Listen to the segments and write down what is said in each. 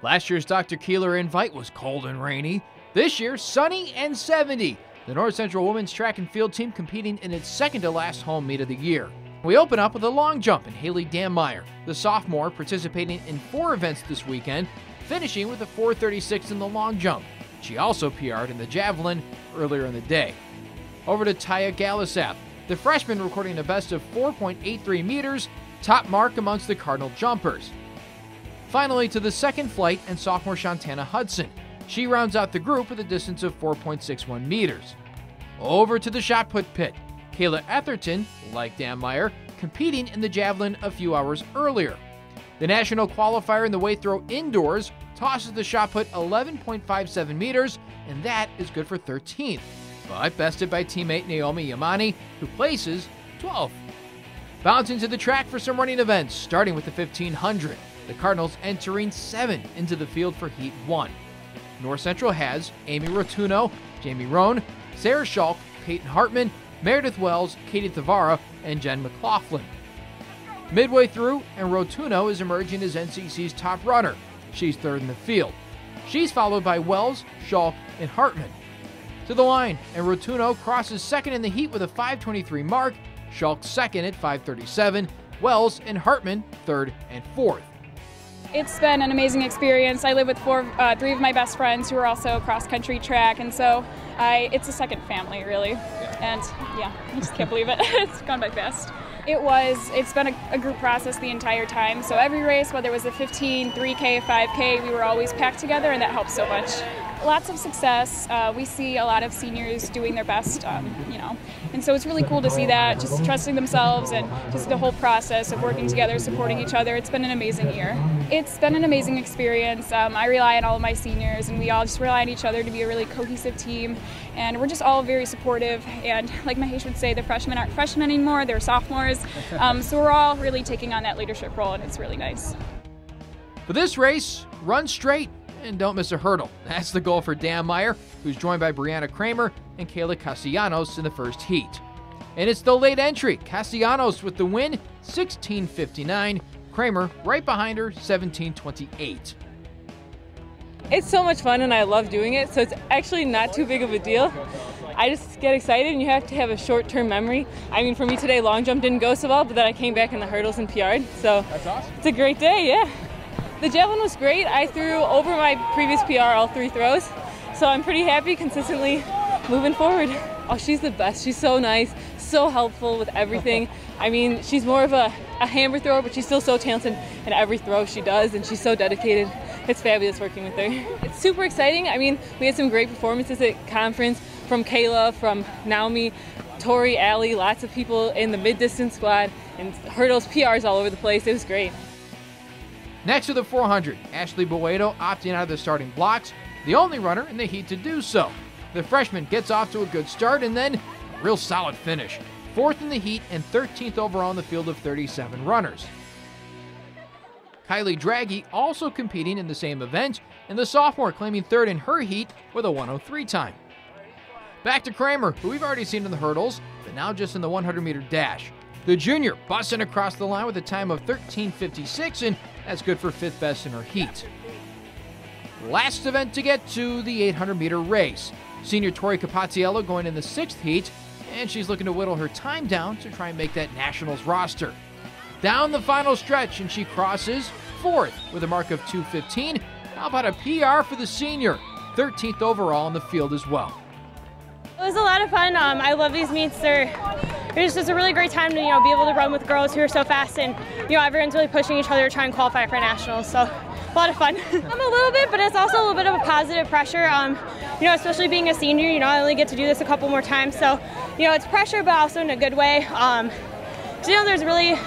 Last year's Dr. Keeler Invite was cold and rainy. This year, sunny and 70. The North Central women's track and field team competing in its second-to-last home meet of the year. We open up with a long jump in Haley Dammeier, the sophomore participating in 4 events this weekend, finishing with a 4:36 in the long jump. She also PR'd in the javelin earlier in the day. Over to Taya Galasap, the freshman recording a best of 4.83 meters, top mark amongst the Cardinal jumpers. Finally to the second flight and sophomore Shantana Hudson. She rounds out the group with a distance of 4.61 meters. Over to the shot put pit. Kayla Etherton, like Dammeier, competing in the javelin a few hours earlier. The national qualifier in the weight throw indoors tosses the shot put 11.57 meters, and that is good for 13th, but bested by teammate Naomi Yamani, who places 12th. Bouncing to the track for some running events, starting with the 1500. The Cardinals entering 7 into the field for Heat 1. North Central has Amy Rotuno, Jamie Rohn, Sarah Schulk, Peyton Hartman, Meredith Wells, Katie Thavara, and Jen McLaughlin. Midway through, and Rotuno is emerging as NCC's top runner. She's 3rd in the field. She's followed by Wells, Schulk, and Hartman. To the line, and Rotuno crosses 2nd in the heat with a 5:23 mark, Schulk 2nd at 5:37, Wells and Hartman 3rd and 4th. It's been an amazing experience. I live with 3 of my best friends who are also cross-country track, and so it's a second family, really. And yeah, I just can't believe it. It's gone by fast. It's been a group process the entire time, so every race, whether it was a 15, 3K, 5K, we were always packed together, and that helps so much. Lots of success. We see a lot of seniors doing their best, and so it's really cool to see that, just trusting themselves and just the whole process of working together, supporting each other. It's been an amazing year. It's been an amazing experience. I rely on all of my seniors, and we all just rely on each other to be a really cohesive team, and we're just all very supportive, and like Mahesh would say, the freshmen aren't freshmen anymore, they're sophomores, so we're all really taking on that leadership role, and it's really nice. For this race, run straight and don't miss a hurdle. That's the goal for Dammeier, who's joined by Brianna Kramer and Kayla Castellanos in the first heat. And it's the late entry, Castellanos with the win, 16:59. Kramer right behind her, 17:28. It's so much fun and I love doing it, so it's actually not too big of a deal. I just get excited, and you have to have a short-term memory. I mean, for me today, long jump didn't go so well, but then I came back in the hurdles and PR'd, so that's awesome. It's a great day, yeah. The javelin was great. I threw over my previous PR all 3 throws, so I'm pretty happy, consistently moving forward. Oh, she's the best. She's so nice, so helpful with everything. I mean, she's more of a hammer thrower, but she's still so talented in every throw she does, and she's so dedicated. It's fabulous working with her. It's super exciting. I mean, we had some great performances at conference from Kayla, from Naomi, Tori, Allie, lots of people in the mid-distance squad, and hurdles, PRs all over the place. It was great. Next to the 400, Ashley Boedo opting out of the starting blocks, the only runner in the heat to do so. The freshman gets off to a good start and then a real solid finish. 4th in the heat and 13th overall in the field of 37 runners. Kylie Draghi also competing in the same event, and the sophomore claiming 3rd in her heat with a 1:03 time. Back to Kramer, who we've already seen in the hurdles, but now just in the 100-meter dash. The junior busting across the line with a time of 13:56, and that's good for 5th best in her heat. Last event to get to, the 800-meter race. Senior Tori Capazziello going in the 6th heat, and she's looking to whittle her time down to try and make that nationals roster. Down the final stretch, and she crosses 4th with a mark of 2:15. How about a PR for the senior? 13th overall in the field as well. It was a lot of fun. I love these meets. It's just a really great time to be able to run with girls who are so fast, and everyone's really pushing each other to try and qualify for nationals. So a lot of fun. I'm a little bit, but it's also a little bit of a positive pressure. Especially being a senior, I only get to do this a couple more times, so it's pressure, but also in a good way. There's really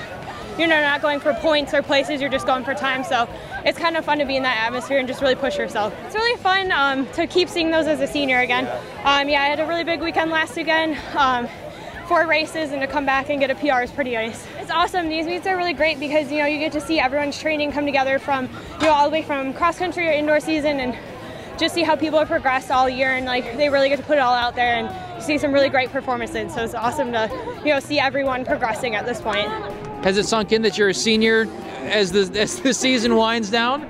you're not going for points or places, you're just going for time. So it's kind of fun to be in that atmosphere and just really push yourself. It's really fun to keep seeing those as a senior again. I had a really big weekend last weekend. 4 races, and to come back and get a PR is pretty nice. It's awesome. These meets are really great because you get to see everyone's training come together from all the way from cross country or indoor season, and just see how people have progressed all year, and they really get to put it all out there and see some really great performances. So it's awesome to see everyone progressing at this point. Has it sunk in that you're a senior as the season winds down?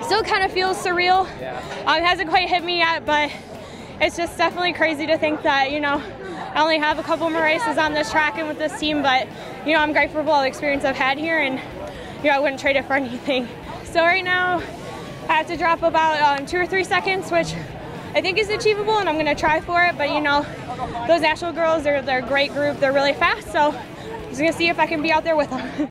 still kind of feels surreal. It hasn't quite hit me yet, but it's just definitely crazy to think that, you know, I only have a couple more races on this track and with this team, but, you know, I'm grateful for all the experience I've had here, and, you know, I wouldn't trade it for anything. So right now, I have to drop about 2 or 3 seconds, which I think is achievable, and I'm going to try for it. But, you know, those national girls, they're a great group. They're really fast, so I'm just going to see if I can be out there with them.